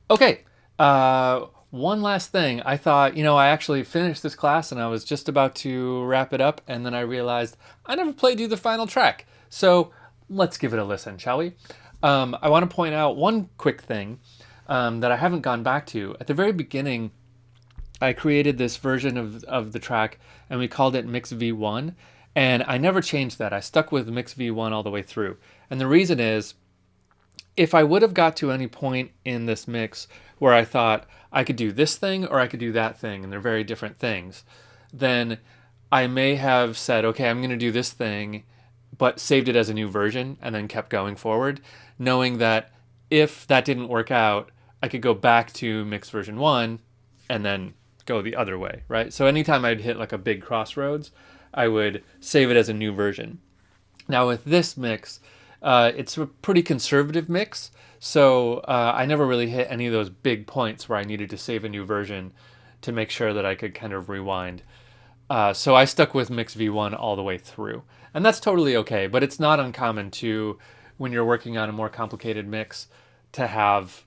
Okay. One last thing. I thought, I actually finished this class and I was just about to wrap it up, and then I realized I never played you the final track. So let's give it a listen, shall we? I want to point out one quick thing that I haven't gone back to. At the very beginning, I created this version of the track and we called it Mix V1. And I never changed that. I stuck with Mix V1 all the way through. And the reason is, if I would have got to any point in this mix where I thought I could do this thing or I could do that thing, and they're very different things, then I may have said, okay, I'm going to do this thing, but saved it as a new version and then kept going forward, knowing that if that didn't work out, I could go back to mix version one and then go the other way, right? So anytime I'd hit like a big crossroads, I would save it as a new version. Now with this mix, it's a pretty conservative mix, so I never really hit any of those big points where I needed to save a new version to make sure that I could kind of rewind. So I stuck with Mix V1 all the way through, and that's totally okay. But it's not uncommon to, when you're working on a more complicated mix, to have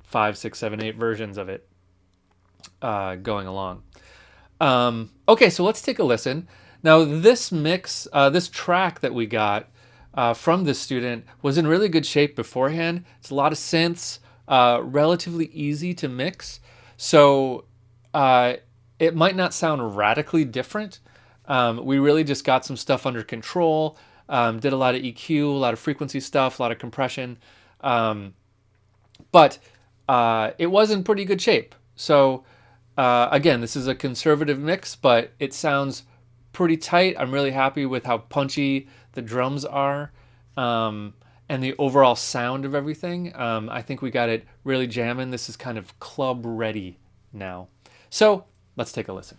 five, six, seven, eight versions of it going along. Okay, so let's take a listen. Now, this mix, this track that we got from this student was in really good shape beforehand. It's a lot of synths, relatively easy to mix. So it might not sound radically different. We really just got some stuff under control, did a lot of EQ, a lot of frequency stuff, a lot of compression. But it was in pretty good shape. So again, this is a conservative mix, but it sounds pretty tight. I'm really happy with how punchy the drums are, and the overall sound of everything. I think we got it really jamming. This is kind of club ready now. So let's take a listen.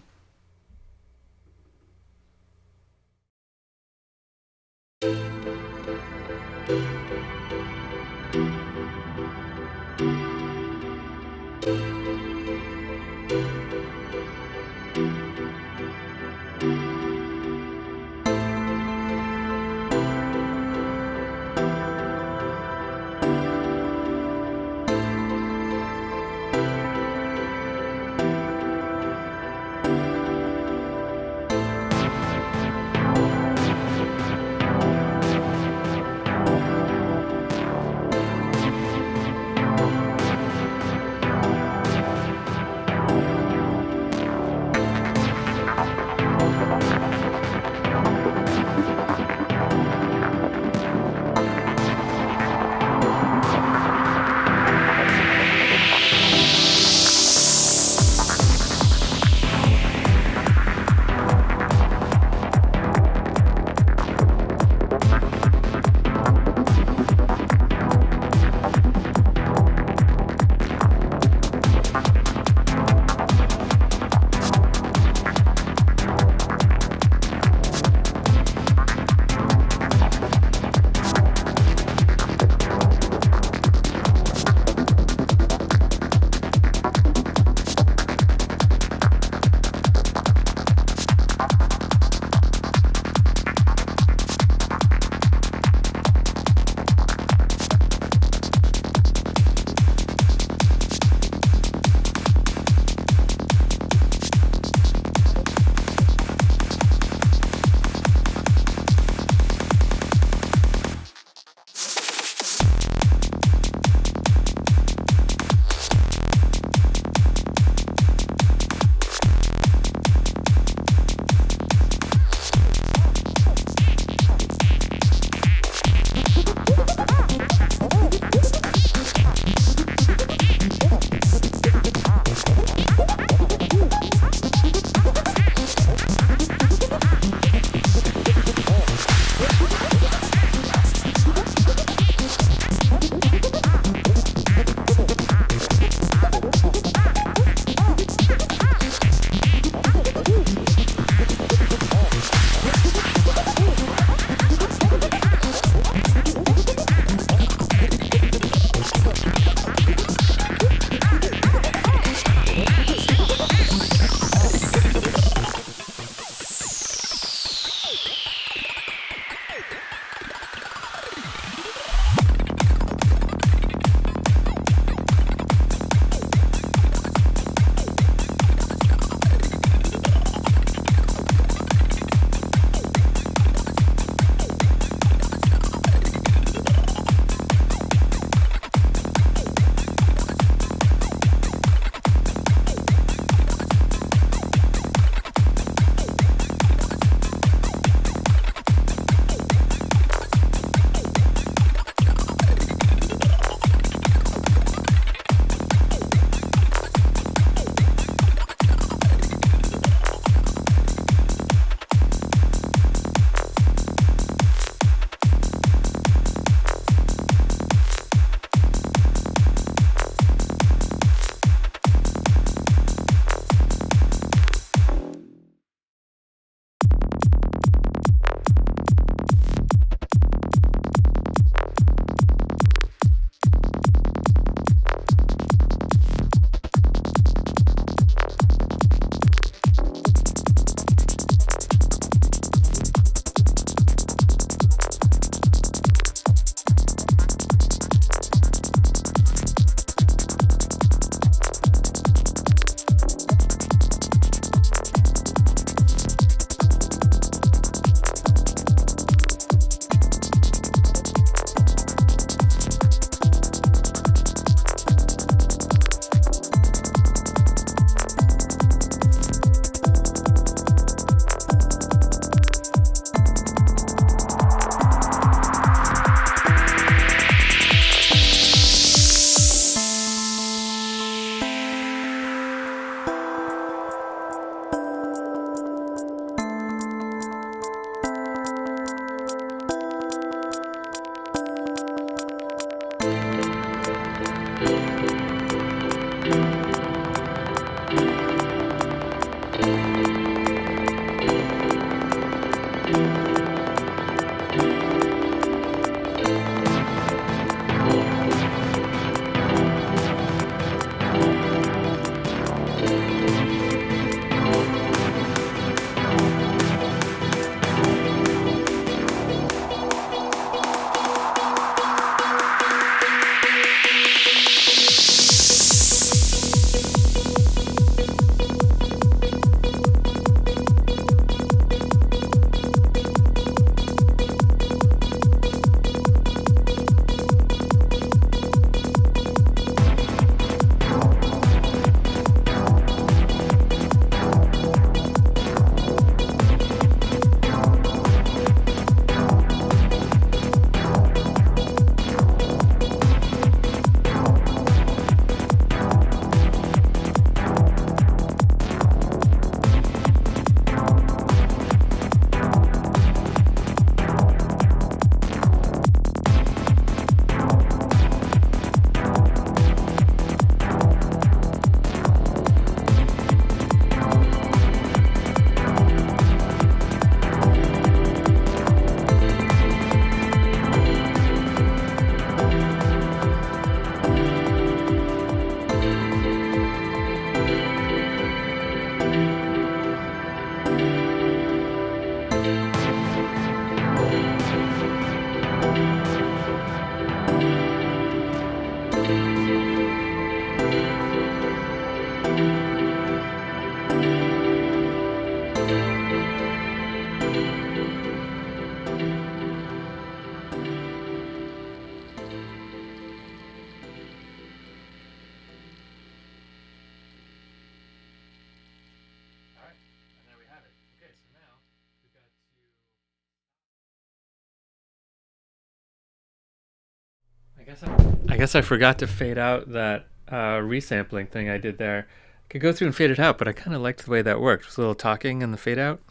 I guess I forgot to fade out that resampling thing I did there. I could go through and fade it out, but I kind of liked the way that worked. With a little talking and the fade out.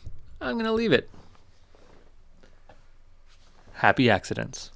I'm going to leave it. Happy accidents.